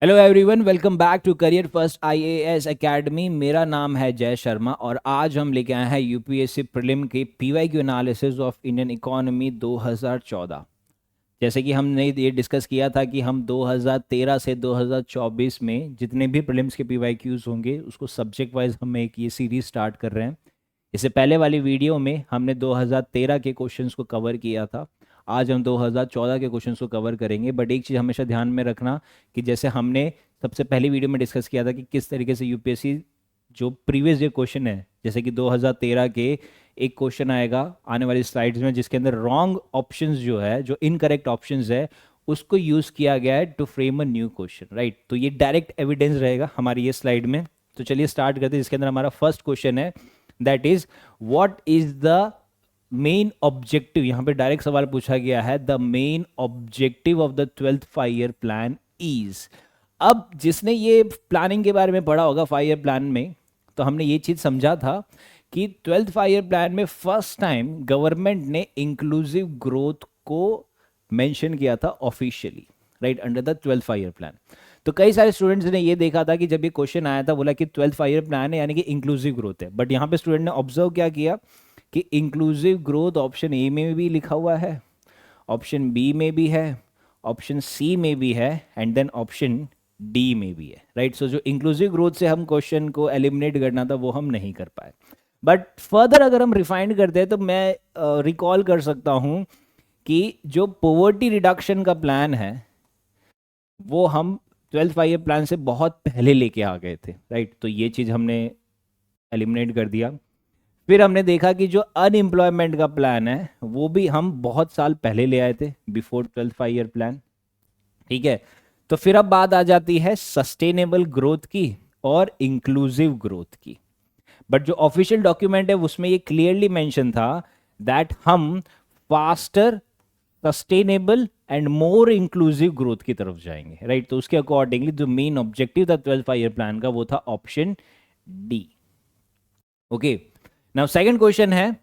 Hello everyone, welcome back to Career First IAS Academy. मेरा नाम है जय शर्मा और आज हम लेके आए हैं यूपीएससी प्रीलिम के PYQ analysis of Indian economy 2014। जैसे कि हमने ये डिस्कस किया था कि हम 2013 से 2024 में जितने भी प्रीलिम्स के पीवाईक्यूज होंगे उसको सब्जेक्ट वाइज हम एक ये सीरीज स्टार्ट कर रहे हैं। इससे पहले वाली वीडियो में हमने 2013 के क्वेश्चंस को कवर किया था। आज हम 2014 के क्वेश्चंस को कवर करेंगे। बट एक चीज़ हमेशा ध्यान में रखना कि जैसे हमने सबसे पहली वीडियो में डिस्कस किया था कि किस तरीके से यूपीएससी जो प्रीवियस ईयर क्वेश्चन है, जैसे कि 2013 के एक क्वेश्चन आएगा आने वाली स्लाइड्स में जिसके अंदर रॉन्ग ऑप्शंस जो है, जो इनकरेक्ट ऑप्शंस है, उसको यूज़ किया गया है to frame a new question, right. तो ये डायरेक्ट एविडेंस रहेगा हमारी ये स्लाइड में। तो चलिए स्टार्ट करते हैं। जिसके अंदर हमारा फर्स्ट क्वेश्चन है, that is what is the main objective. यहां पे डायरेक्ट सवाल पूछा गया है, the main objective of the 12th 5 year plan is. अब जिसने ये प्लानिंग के बारे में पढ़ा होगा 5 ईयर प्लान में, तो हमने ये चीज समझा था कि 12th 5 ईयर प्लान में फर्स्ट टाइम गवर्नमेंट ने इंक्लूसिव ग्रोथ को मेंशन किया था officially, right, under the 12th 5 year plan. तो कई सारे स्टूडेंट्स ने ये देखा था कि जब ये क्वेश्चन आया था बोला कि 12th 5 ईयर प्लान है यानी कि इंक्लूसिव ग्रोथ है। बट यहाँ पे स्टूडेंट ने ऑब्जर्व क्या किया कि इंक्लूसिव ग्रोथ ऑप्शन ए में भी लिखा हुआ है, ऑप्शन बी में भी है, ऑप्शन सी में भी है, एंड देन ऑप्शन डी में भी है, राइट। सो जो इंक्लूसिव ग्रोथ से हम क्वेश्चन को एलिमिनेट करना था वो हम नहीं कर पाए। बट फर्दर अगर हम रिफाइंड करते हैं तो मैं रिकॉल कर सकता हूँ कि जो पोवर्टी रिडक्शन का प्लान है वो हम 12th 5 ईयर प्लान से बहुत पहले लेके आ गए थे, राइट। तो ये चीज़ हमने एलिमिनेट कर दिया। फिर हमने देखा कि जो अनएम्प्लॉयमेंट का प्लान है वो भी हम बहुत साल पहले ले आए थे, बिफोर 12th 5 ईयर प्लान, ठीक है। तो फिर अब बात आ जाती है सस्टेनेबल ग्रोथ की और इंक्लूसिव ग्रोथ की। बट जो ऑफिशियल डॉक्यूमेंट है उसमें ये क्लियरली मेंशन था दैट हम faster, sustainable and more inclusive growth की तरफ जाएंगे, राइट। तो उसके अकॉर्डिंगली जो मेन ऑब्जेक्टिव था 12th 5 ईयर प्लान का वो था option D. Okay, now second question है,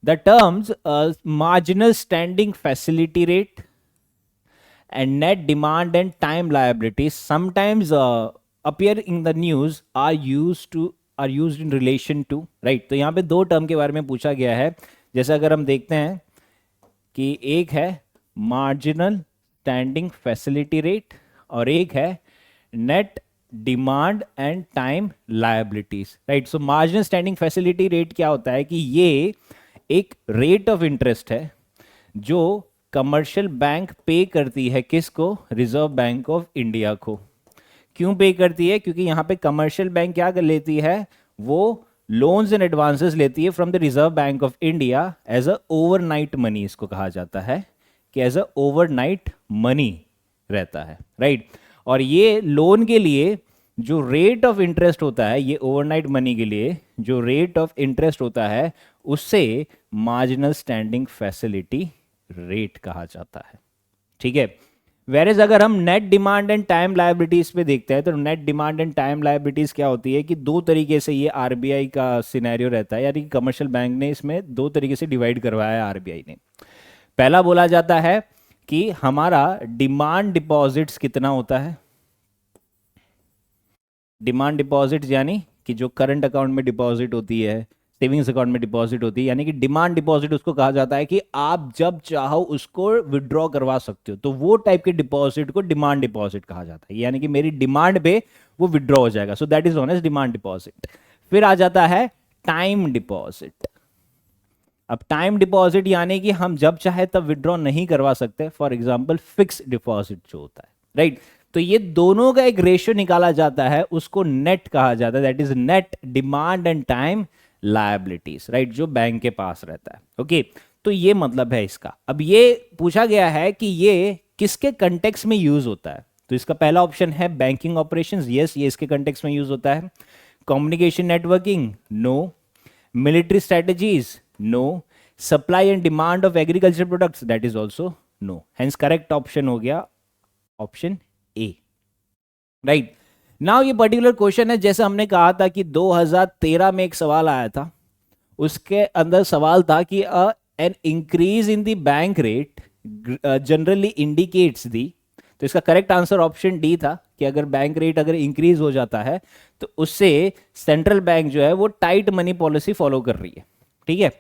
the terms marginal standing facility rate and net demand and time liabilities sometimes appear in the news are used in relation to, right। तो यहाँ पे दो term के बारे में पूछा गया है। जैसे अगर हम देखते हैं कि एक है मार्जिनल स्टैंडिंग फैसिलिटी रेट और एक है net demand and time liabilities, right. So marginal standing facility rate क्या होता है कि ये एक रेट ऑफ इंटरेस्ट है जो कमर्शियल बैंक पे करती है किसको, रिजर्व बैंक ऑफ इंडिया को। क्यों पे करती है? क्योंकि यहाँ पे कमर्शियल बैंक क्या कर लेती है, वो लोन्स एंड एडवांसेस लेती है from the Reserve Bank of India as a overnight money. इसको कहा जाता है कि एज अ ओवरनाइट मनी रहता है, राइट। और ये लोन के लिए जो रेट ऑफ इंटरेस्ट होता है, ये ओवरनाइट मनी के लिए जो रेट ऑफ इंटरेस्ट होता है उससे मार्जिनल स्टैंडिंग फैसिलिटी रेट कहा जाता है, ठीक है। वेरेज अगर हम net demand and time liabilities पे देखते हैं तो net demand and time liabilities क्या होती है कि दो तरीके से ये आरबीआई का सिनेरियो रहता है, यानी कमर्शियल बैंक ने इसमें दो तरीके से डिवाइड करवाया है आरबीआई ने। पहला बोला जाता है कि हमारा डिमांड डिपॉजिट्स कितना होता है। डिमांड डिपॉजिट्स यानी कि जो करंट अकाउंट में डिपॉजिट होती है, सेविंग्स अकाउंट में डिपॉजिट होती है, यानी कि डिमांड डिपॉजिट उसको कहा जाता है कि आप जब चाहो उसको विड्रॉ करवा सकते हो। तो वो टाइप के डिपॉजिट को डिमांड डिपॉजिट कहा जाता है, यानी कि मेरी डिमांड पे वो विड्रॉ हो जाएगा। So that is known as demand deposit. फिर आ जाता है टाइम डिपॉजिट। अब टाइम डिपॉजिट यानी कि हम जब चाहे तब विड्रॉ नहीं करवा सकते, फॉर एग्जाम्पल फिक्स डिपॉजिट जो होता है, राइट। तो ये दोनों का एक रेशियो निकाला जाता है, उसको नेट कहा जाता है, that is net demand and time liabilities, right, जो बैंक के पास रहता है। ओके, तो ये मतलब है इसका। अब ये पूछा गया है कि ये किसके कंटेक्स्ट में यूज होता है। तो इसका पहला ऑप्शन है बैंकिंग ऑपरेशंस, यस, ये इसके कंटेक्स्ट में यूज होता है। Communication networking, no. Military strategies, no. Supply and demand of agriculture products, that is also no. Hence correct option हो गया ऑप्शन ए, राइट। नाउ ये पर्टिकुलर क्वेश्चन है, जैसे हमने कहा था कि 2013 में एक सवाल आया था, उसके अंदर सवाल था कि an increase in the bank rate generally indicates the. तो इसका करेक्ट आंसर ऑप्शन डी था कि अगर बैंक रेट अगर इंक्रीज हो जाता है तो उससे सेंट्रल बैंक जो है वो टाइट मनी पॉलिसी फॉलो कर रही है, ठीक है।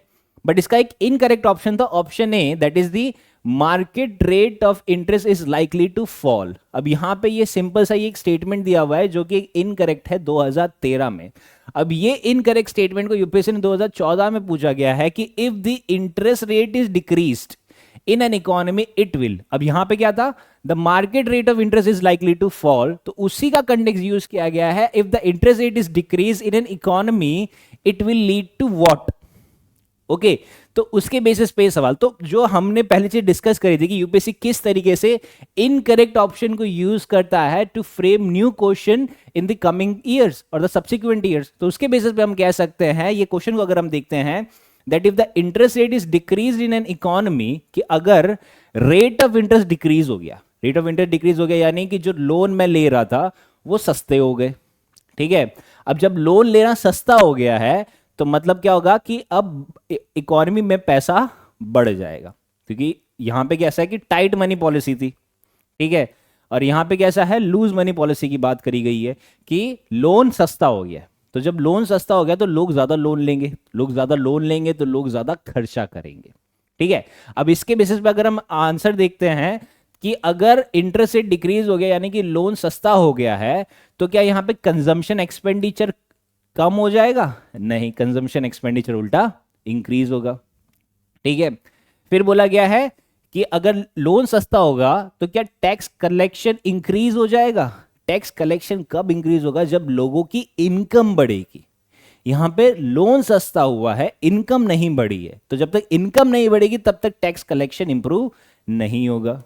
बट इसका एक इनकरेक्ट ऑप्शन था, option A, that is the market rate of interest is likely to fall. अब यहां पे ये सिंपल सा एक स्टेटमेंट दिया हुआ है जो कि इनकरेक्ट है 2013 में। अब ये इनकरेक्ट स्टेटमेंट को यूपीएससी ने 2014 में पूछा गया है कि if the interest rate is decreased in an economy it will. अब यहां पे क्या था, the market rate of interest is likely to fall, तो उसी का कंटेक्स्ट यूज किया गया है, if the interest rate is decrease in an economy it will lead to what. Okay, तो उसके बेसिस पे सवाल, तो जो हमने पहले चीज डिस्कस करी थी कि यूपीएससी किस तरीके से इनकरेक्ट ऑप्शन को यूज करता है to frame new question in the coming years और द सब्सिक्वेंट ईयर्स, तो उसके बेसिस पे हम कह सकते हैं, ये क्वेश्चन को अगर हम देखते हैं, that if the interest rate is decrease in an economy, कि अगर रेट ऑफ इंटरेस्ट डिक्रीज हो गया, रेट ऑफ इंटरेस्ट डिक्रीज हो गया यानी कि जो लोन मैं ले रहा था वो सस्ते हो गए, ठीक है। अब जब लोन लेना सस्ता हो गया है तो मतलब क्या होगा कि अब इकोनॉमी में पैसा बढ़ जाएगा, क्योंकि यहां पे कैसा है कि टाइट मनी पॉलिसी थी, ठीक है, और यहां पे कैसा है, लूज मनी पॉलिसी की बात करी गई है कि लोन सस्ता हो गया। तो जब लोन सस्ता हो गया तो लोग ज्यादा लोन लेंगे, लोग ज्यादा लोन लेंगे तो लोग ज्यादा खर्चा करेंगे, ठीक है। अब इसके बेसिस पे अगर हम आंसर देखते हैं कि अगर इंटरेस्ट रेट डिक्रीज हो गया यानी कि लोन सस्ता हो गया है, तो क्या यहां पे कंजम्पशन एक्सपेंडिचर कम हो जाएगा? नहीं, कंजम्पशन एक्सपेंडिचर उल्टा इंक्रीज होगा, ठीक है। फिर बोला गया है कि अगर लोन सस्ता होगा तो क्या टैक्स कलेक्शन इंक्रीज हो जाएगा? टैक्स कलेक्शन कब इंक्रीज होगा? जब लोगों की इनकम बढ़ेगी। यहां पे लोन सस्ता हुआ है, इनकम नहीं बढ़ी है, तो जब तक इनकम नहीं बढ़ेगी तब तक टैक्स कलेक्शन इंप्रूव नहीं होगा।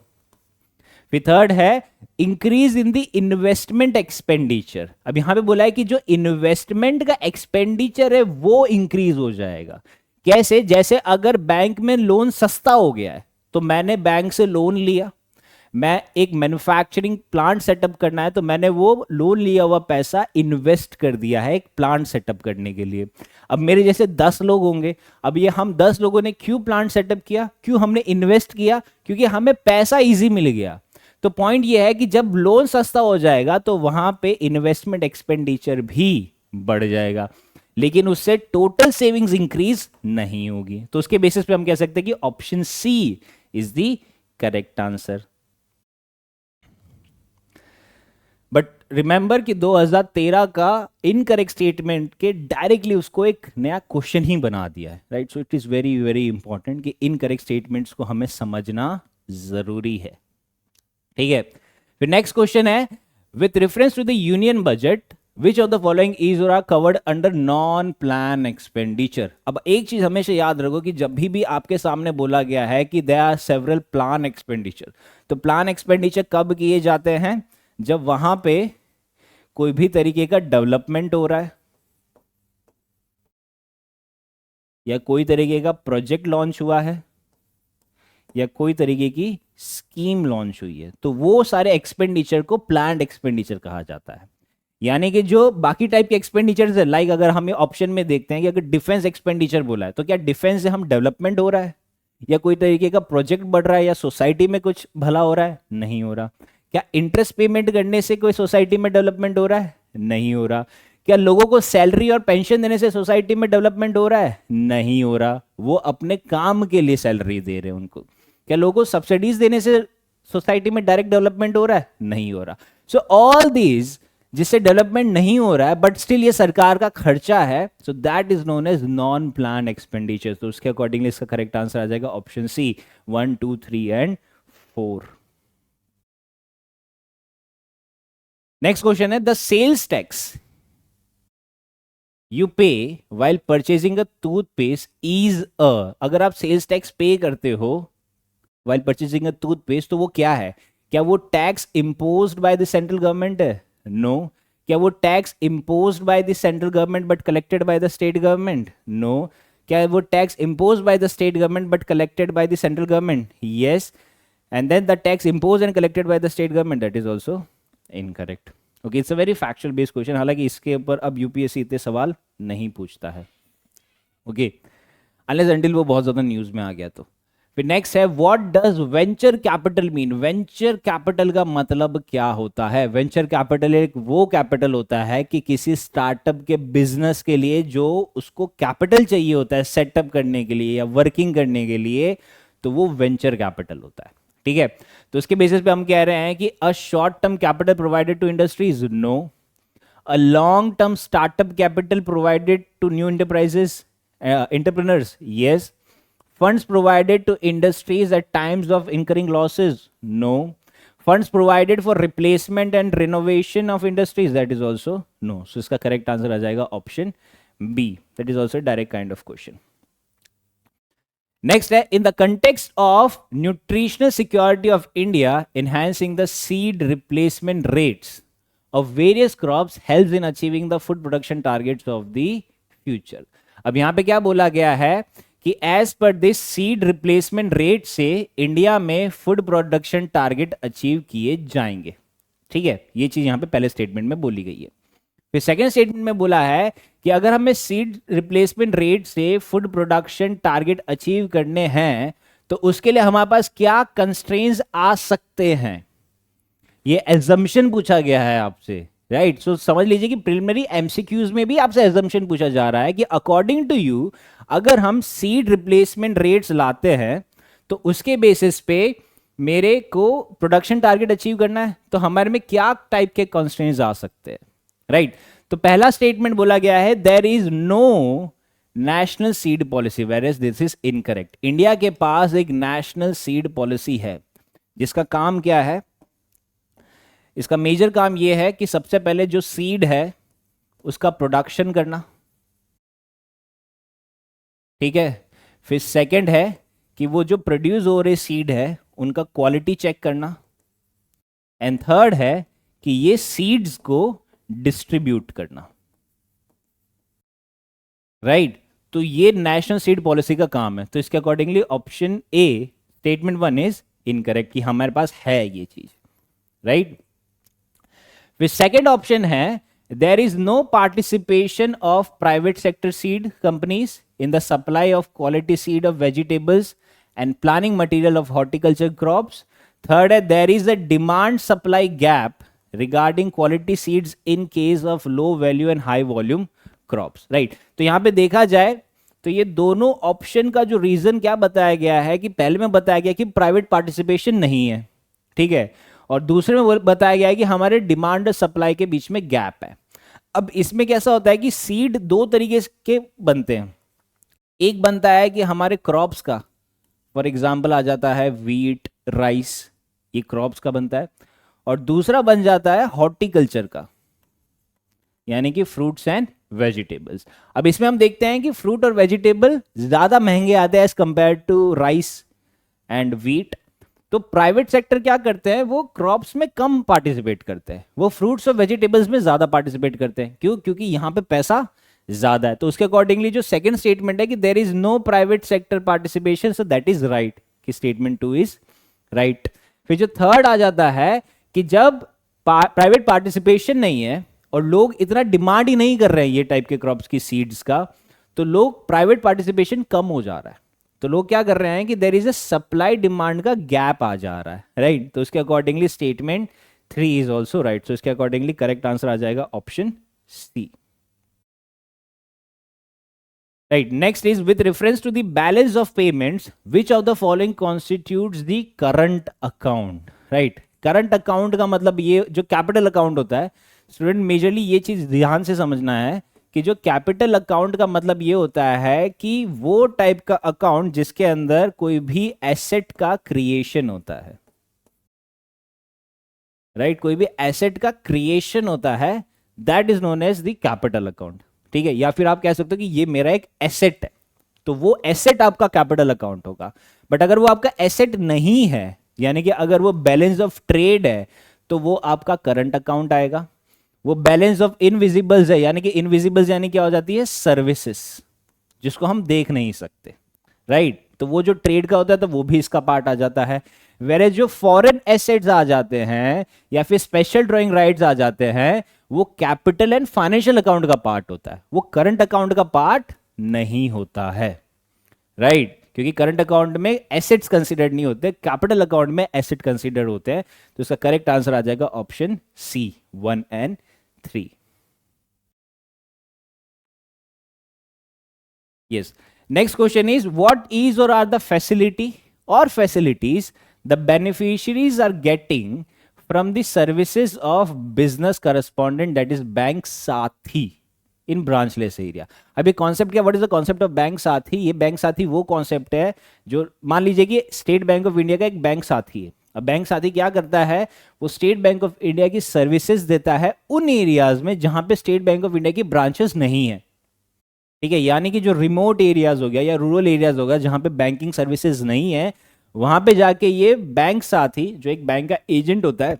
फिर थर्ड है increase in the investment expenditure. अब यहां पे बोला है कि जो इन्वेस्टमेंट का एक्सपेंडिचर है वो इंक्रीज हो जाएगा। कैसे? जैसे अगर बैंक में लोन सस्ता हो गया है तो मैंने बैंक से लोन लिया, मैं एक मैन्युफैक्चरिंग प्लांट सेटअप करना है तो मैंने वो लोन लिया हुआ पैसा इन्वेस्ट कर दिया है एक प्लांट सेटअप करने के लिए। अब मेरे जैसे 10 लोग होंगे, अब ये हम 10 लोगों ने क्यों प्लांट सेटअप किया? क्यों हमने इन्वेस्ट किया? क्योंकि हमें पैसा इजी मिल गया। तो पॉइंट ये है कि जब लोन सस्ता हो जाएगा तो वहां पे इन्वेस्टमेंट एक्सपेंडिचर भी बढ़ जाएगा, लेकिन उससे टोटल सेविंग्स इंक्रीज नहीं होगी। तो उसके बेसिस पे हम कह सकते हैं कि option C is the correct answer. But remember कि 2013 का इनकरेक्ट स्टेटमेंट के डायरेक्टली उसको एक नया क्वेश्चन ही बना दिया है, right. So it is very very important कि इनकरेक्ट स्टेटमेंट्स को हमें समझना जरूरी है, ठीक है। फिर नेक्स्ट क्वेश्चन है, with reference to the union budget which of the following is और are covered under non plan expenditure. अब एक चीज हमेशा याद रखो कि जब भी आपके सामने बोला गया है कि there are several plan expenditure, तो प्लान एक्सपेंडिचर कब किए जाते हैं? जब वहां पे कोई भी तरीके का डेवलपमेंट हो रहा है या कोई तरीके का प्रोजेक्ट लॉन्च हुआ है या कोई तरीके की स्कीम लॉन्च हुई है, तो वो सारे एक्सपेंडिचर को प्लान्ड एक्सपेंडिचर कहा जाता है। यानी कि जो बाकी टाइप के एक्सपेंडिचर है, लाइक अगर हम ऑप्शन में देखते हैं कि अगर डिफेंस एक्सपेंडिचर बोला है तो क्या डिफेंस से हम डेवलपमेंट हो रहा है या कोई तरीके का प्रोजेक्ट बढ़ रहा है या सोसाइटी में कुछ भला हो रहा है? नहीं हो रहा। क्या इंटरेस्ट पेमेंट करने से कोई सोसाइटी में डेवलपमेंट हो रहा है? नहीं हो रहा। क्या लोगों को सैलरी और पेंशन देने से सोसाइटी में डेवलपमेंट हो रहा है? नहीं हो रहा। वो अपने काम के लिए सैलरी दे रहे हैं उनको। क्या लोगों को सब्सिडीज देने से सोसाइटी में डायरेक्ट डेवलपमेंट हो रहा है? नहीं हो रहा। सो ऑल दीज जिससे डेवलपमेंट नहीं हो रहा है बट स्टिल ये सरकार का खर्चा है, so that is known as non plan expenditure. तो उसके अकॉर्डिंगली इसका करेक्ट आंसर आ जाएगा option C 1, 2, 3 and 4। Next question है, the sales tax you pay while purchasing a toothpaste is a. अगर आप सेल्स टैक्स पे करते हो वाइल परचेजिंग अ टूथपेस्ट तो वो क्या है? क्या वो tax imposed by the central government है? नो। क्या वो tax imposed by the central government but collected by the state government? No. क्या वो tax imposed by the state government but collected by the central government? Yes. And then the tax impose and collected by the state government, that is also incorrect. Okay, it's a very factual based question, हालांकि इसके ऊपर अब UPSC इतने सवाल नहीं पूछता है, okay, unless until वो बहुत ज्यादा न्यूज में आ गया तो। फिर नेक्स्ट है what does venture capital mean. Venture capital का मतलब क्या होता है? वेंचर कैपिटल एक वो कैपिटल होता है कि किसी स्टार्टअप के बिजनेस के लिए जो उसको कैपिटल चाहिए होता है सेटअप करने के लिए या वर्किंग करने के लिए, तो वो वेंचर कैपिटल होता है। ठीक है, तो उसके बेसिस पे हम कह रहे हैं कि a short term capital provided to industries, no. A long term startup capital provided to new enterprises, entrepreneurs, yes. Funds provided to industries at times of incurring losses, no. Funds provided for replacement and renovation of industries, that is also no. So इसका correct answer आ जाएगा option B. That is also a direct kind of question. Next है in the context of nutritional security of India, enhancing the seed replacement rates of various crops helps in achieving the food production targets of the future. अब यहां पे क्या बोला गया है कि as per this seed replacement rate से India में फूड प्रोडक्शन टारगेट अचीव किए जाएंगे। ठीक है, ये चीज यहां पे पहले स्टेटमेंट में बोली गई है। फिर सेकंड स्टेटमेंट में बोला है कि अगर हमें सीड रिप्लेसमेंट रेट से फूड प्रोडक्शन टारगेट अचीव करने हैं तो उसके लिए हमारे पास क्या कंस्ट्रेंट्स आ सकते हैं, ये एजम्पशन पूछा गया है आपसे, राइट। सो समझ लीजिए कि प्रिलिमिनरी एमसीक्यूज में भी आपसे एजम्पशन पूछा जा रहा है कि अकॉर्डिंग टू यू अगर हम सीड रिप्लेसमेंट रेट्स लाते हैं तो उसके बेसिस पे मेरे को प्रोडक्शन टारगेट अचीव करना है, तो हमारे में क्या टाइप के कंस्ट्रेंट्स आ सकते हैं, राइट। तो पहला स्टेटमेंट बोला गया है there is no national seed policy, where is this is incorrect. India के पास एक नेशनल सीड पॉलिसी है जिसका काम क्या है, इसका मेजर काम यह है कि सबसे पहले जो सीड है उसका प्रोडक्शन करना, ठीक है। फिर सेकंड है कि वो जो प्रोड्यूस हो रहे सीड है उनका क्वालिटी चेक करना, एंड थर्ड है कि ये सीड्स को डिस्ट्रीब्यूट करना, राइट। तो ये नेशनल सीड पॉलिसी का काम है। तो इसके accordingly option A statement 1 is incorrect कि हमारे पास है ये चीज, राइट। फिर सेकंड ऑप्शन है there is no participation of private sector seed companies in the supply of quality seed of vegetables and planting material of horticulture crops. Third, there is a demand supply gap regarding quality seeds in case of low value and high volume crops, right। तो यहां पे देखा जाए तो ये दोनों option का जो रीजन क्या बताया गया है कि पहले में बताया गया कि प्राइवेट पार्टिसिपेशन नहीं है, ठीक है, और दूसरे में बताया गया है कि हमारे डिमांड और सप्लाई के बीच में गैप है। अब इसमें कैसा होता है कि सीड दो तरीके के बनते हैं, एक बनता है कि हमारे क्रॉप्स का, फॉर एग्जाम्पल आ जाता है वीट, राइस, ये क्रॉप्स का बनता है, और दूसरा बन जाता है हॉर्टिकल्चर का, यानी कि फ्रूट्स एंड वेजिटेबल्स। अब इसमें हम देखते हैं कि फ्रूट और वेजिटेबल ज्यादा महंगे आते हैं as compare to rice and wheat. तो प्राइवेट सेक्टर क्या करते हैं, वो क्रॉप्स में कम पार्टिसिपेट करते हैं, वो फ्रूट्स और वेजिटेबल्स में ज्यादा पार्टिसिपेट करते हैं। क्यों? क्योंकि यहां पे पैसा ज्यादा है। तो उसके अकॉर्डिंगली जो सेकंड स्टेटमेंट है कि there is no private sector participation, so that is right, कि स्टेटमेंट 2 इज राइट। फिर जो थर्ड आ जाता है कि जब प्राइवेट पार्टिसिपेशन नहीं है और लोग इतना डिमांड ही नहीं कर रहे हैं ये टाइप के क्रॉप्स की सीड्स का, तो लोग प्राइवेट पार्टिसिपेशन कम हो जा रहा है, तो लोग क्या कर रहे हैं कि there is a supply demand का गैप आ जा रहा है, राइट। तो उसके accordingly statement 3 is also right. So इसके अकॉर्डिंगली करेक्ट आंसर आ जाएगा option C, right। Next is with reference to the balance of payments, which of the following constitutes the current account, right। current account का मतलब ये जो capital account होता है, student majorly ये चीज ध्यान से समझना है कि जो कैपिटल अकाउंट का मतलब ये होता है कि वो टाइप का अकाउंट जिसके अंदर कोई भी एसेट का क्रिएशन होता है, राइट। कोई भी एसेट का क्रिएशन होता है, that is known as the capital account, ठीक है। या फिर आप कह सकते हो कि ये मेरा एक एसेट है, तो वो एसेट आपका कैपिटल अकाउंट होगा। बट अगर वो आपका एसेट नहीं है, यानी कि अगर वो बैलेंस ऑफ ट्रेड है, तो वो आपका करंट अकाउंट आएगा। वो बैलेंस ऑफ इनविजिबल्स है, यानी कि इनविजिबल्स यानी क्या हो जाती है, सर्विसेज, जिसको हम देख नहीं सकते, राइट। तो वो जो ट्रेड का होता है तो वो भी इसका पार्ट आ जाता है। वेरे जो फॉरेन एसेट्स आ जाते हैं या फिर स्पेशल ड्रॉइंग राइट्स आ जाते हैं, वो कैपिटल एंड फाइनेंशियल अकाउंट का पार्ट होता है, वो करंट अकाउंट का पार्ट नहीं होता है, राइट। क्योंकि करंट अकाउंट में एसेट्स कंसिडर्ड नहीं होते, कैपिटल अकाउंट में एसेट कंसिडर होते हैं। तो इसका करेक्ट आंसर आ जाएगा option C, 1 and 3। Yes, next question is what is और आर द फैसिलिटी और facilities the beneficiaries are getting from the services of business correspondent that is bank Saathi in branchless area. अभी concept क्या, what is the concept of bank Saathi? ये bank साथी वो concept है जो, मान लीजिए कि स्टेट बैंक ऑफ इंडिया का एक बैंक साथी है। अब बैंक साथी क्या करता है, वो स्टेट बैंक ऑफ इंडिया की सर्विसेज देता है उन एरियाज में जहां पे स्टेट बैंक ऑफ इंडिया की ब्रांचेस नहीं है। ठीक है, यानी कि जो रिमोट एरियाज हो गया या रूरल एरियाज होगा जहां पे बैंकिंग सर्विसेज नहीं है, वहां पे जाके ये बैंक साथी जो एक बैंक का एजेंट होता है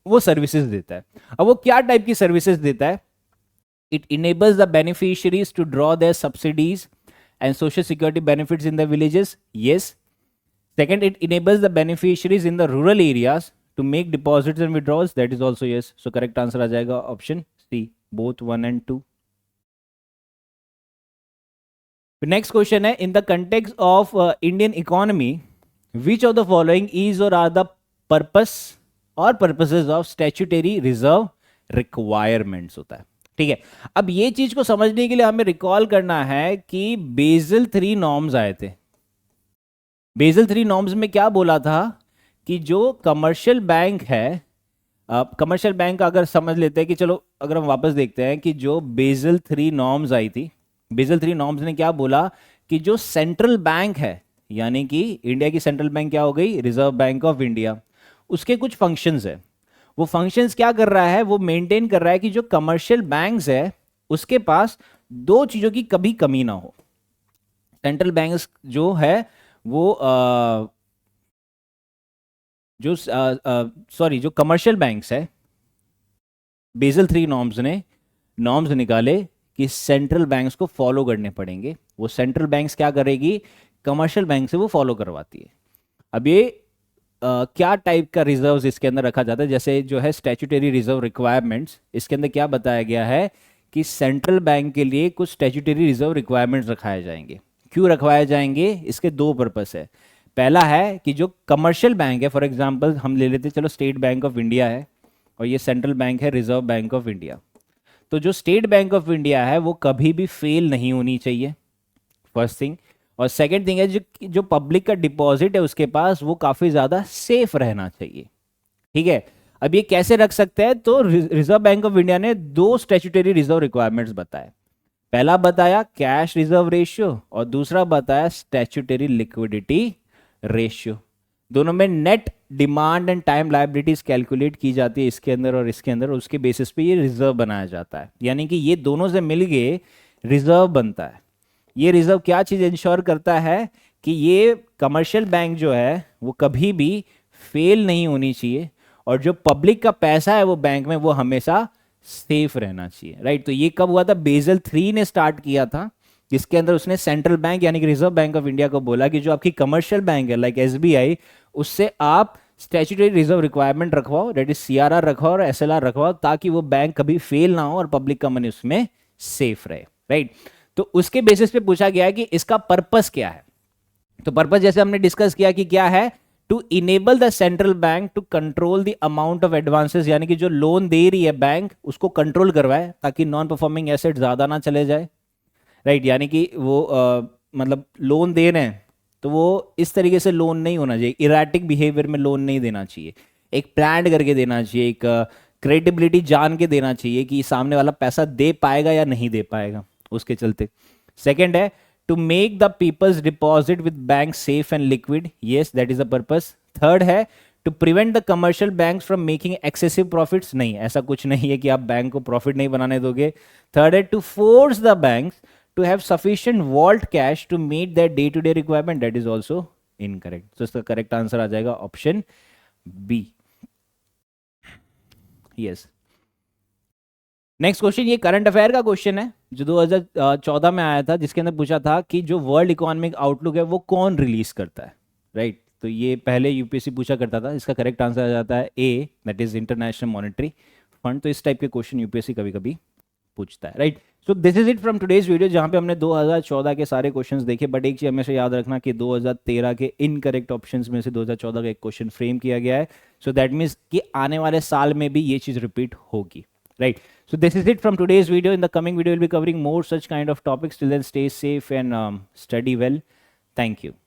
वो सर्विसेज देता है। अब वो क्या टाइप की सर्विसेज देता है? It enables the beneficiaries to draw their subsidies and social security benefits in the villages. Yes. Second, it enables the beneficiaries in the rural areas to make deposits and withdrawals. That is also yes. So correct answer आ जाएगा option C, both 1 and 2. The next question है, in the context of Indian economy, which of the following is or are the purpose or purposes of statutory reserve requirements होता है। ठीक है, अब ये चीज को समझने के लिए हमें रिकॉल करना है कि बेजल 3 नॉर्म्स आए थे। बेजल 3 नॉर्म्स में क्या बोला था कि जो कमर्शियल बैंक है, कमर्शियल बैंक अगर समझ लेते हैं कि चलो अगर हम वापस देखते हैं कि जो बेजल 3 नॉर्म्स आई थी, बेजल 3 नॉर्म्स ने क्या बोला कि जो सेंट्रल बैंक है, यानी कि इंडिया की सेंट्रल बैंक क्या हो गई, रिजर्व बैंक ऑफ इंडिया, उसके कुछ फंक्शंस है। वो फंक्शंस क्या कर रहा है, वो मेंटेन कर रहा है कि जो कमर्शियल बैंक्स है उसके पास 2 चीजों की कभी कमी ना हो। सेंट्रल बैंक्स जो है वो जो कमर्शियल बैंक्स है, बेजल 3 नॉर्म्स निकाले कि सेंट्रल बैंक्स को फॉलो करने पड़ेंगे। वो सेंट्रल बैंक्स क्या करेगी, कमर्शियल बैंक से वो फॉलो करवाती है। अब ये क्या टाइप का रिजर्व्स इसके अंदर रखा जाता है, जैसे जो है स्टैट्यूटरी रिजर्व रिक्वायरमेंट्स, इसके अंदर क्या बताया गया है कि सेंट्रल बैंक के लिए कुछ स्टैट्यूटरी रिजर्व रिक्वायरमेंट्स रखाए जाएंगे। क्यों रखवाए जाएंगे, इसके 2 पर्पस है। पहला है कि जो कमर्शियल बैंक है, फॉर एग्जांपल हम ले लेते चलो स्टेट बैंक ऑफ इंडिया है और ये सेंट्रल बैंक है रिजर्व बैंक ऑफ इंडिया, तो जो स्टेट बैंक ऑफ इंडिया है वो कभी भी फेल नहीं होनी चाहिए, फर्स्ट थिंग। और सेकंड थिंग है जो पब्लिक का डिपॉजिट है उसके पास वो काफी ज्यादा सेफ रहना चाहिए। ठीक है, अब ये कैसे रख सकते हैं, तो रिजर्व बैंक ऑफ इंडिया ने 2 स्टैट्यूटरी रिजर्व रिक्वायरमेंट्स बताए। पहला बताया कैश रिजर्व रेशियो और दूसरा बताया स्टैट्यूटरी लिक्विडिटी रेशियो। दोनों में net demand and time liabilities calculate की जाती है इसके अंदर और इसके अंदर, उसके बेसिस पे ये रिजर्व बनाया जाता है। यानी कि ये दोनों से मिल के रिजर्व बनता है। ये रिजर्व क्या चीज इंश्योर करता है कि ये कमर्शियल बैंक जो है वो कभी भी फेल नहीं होनी चाहिए और जो पब्लिक का पैसा है वो बैंक में वो हमेशा सेफ रहना चाहिए, राइट। तो ये कब हुआ था, बेजल 3 ने स्टार्ट किया था, जिसके अंदर उसने सेंट्रल बैंक यानी कि रिजर्व बैंक ऑफ इंडिया को बोला कि जो आपकी कमर्शियल बैंक है लाइक एसबीआई, उससे आप स्टैट्यूटरी रिजर्व रिक्वायरमेंट रखवाओ, दैट इज सीआरआर रखवाओ और एसएलआर रखवाओ, ताकि वो बैंक कभी फेल ना हो और पब्लिक का मनी उसमें सेफ रहे, राइट। तो उसके बेसिस पे पूछा गया है कि इसका पर्पस क्या है। तो पर्पस जैसे हमने डिस्कस किया कि क्या है, to enable the central bank to control the amount of advances, यानी कि जो लोन दे रही है बैंक उसको कंट्रोल करवाए ताकि नॉन परफॉर्मिंग एसेट ज्यादा ना चले जाए, राइट। यानी कि वो मतलब लोन दे रहे हैं तो वो इस तरीके से लोन नहीं होना चाहिए, इराटिक बिहेवियर में लोन नहीं देना चाहिए, एक प्लान करके देना चाहिए, एक क्रेडिबिलिटी जान के देना चाहिए कि सामने वाला पैसा दे पाएगा या नहीं दे पाएगा, उसके चलते। सेकंड है to make the people's deposit with bank safe and liquid, yes that is the purpose. Third है to prevent the commercial banks from making excessive profits, नहीं ऐसा कुछ नहीं है कि आप बैंक को प्रॉफिट नहीं बनाने दोगे। थर्ड है to force the banks to have sufficient vault cash to meet their day to day requirement, that is also incorrect. So इसका correct answer आ जाएगा option B. Yes. Next question, ये current affair का question है जो 2014 में आया था, जिसके अंदर पूछा था कि जो वर्ल्ड इकोनॉमिक आउटलुक है वो कौन रिलीज करता है, राइट। तो ये पहले यूपीएससी पूछा करता था, इसका करेक्ट आंसर आ जाता है A, that is international monetary fund. तो इस टाइप के क्वेश्चन यूपीएससी कभी कभी पूछता है, right. So this is it from today's video, जहां पे हमने 2014 के सारे क्वेश्चंस देखे। बट एक चीज हमेशा याद रखना कि 2013 के इनकरेक्ट ऑप्शंस में से 2014 का एक क्वेश्चन फ्रेम किया गया है। सो दैट मीन्स कि आने वाले साल में भी ये चीज रिपीट होगी, right? So this is it from today's video. In the coming video we'll be covering more such kind of topics. Till then, stay safe and study well. Thank you.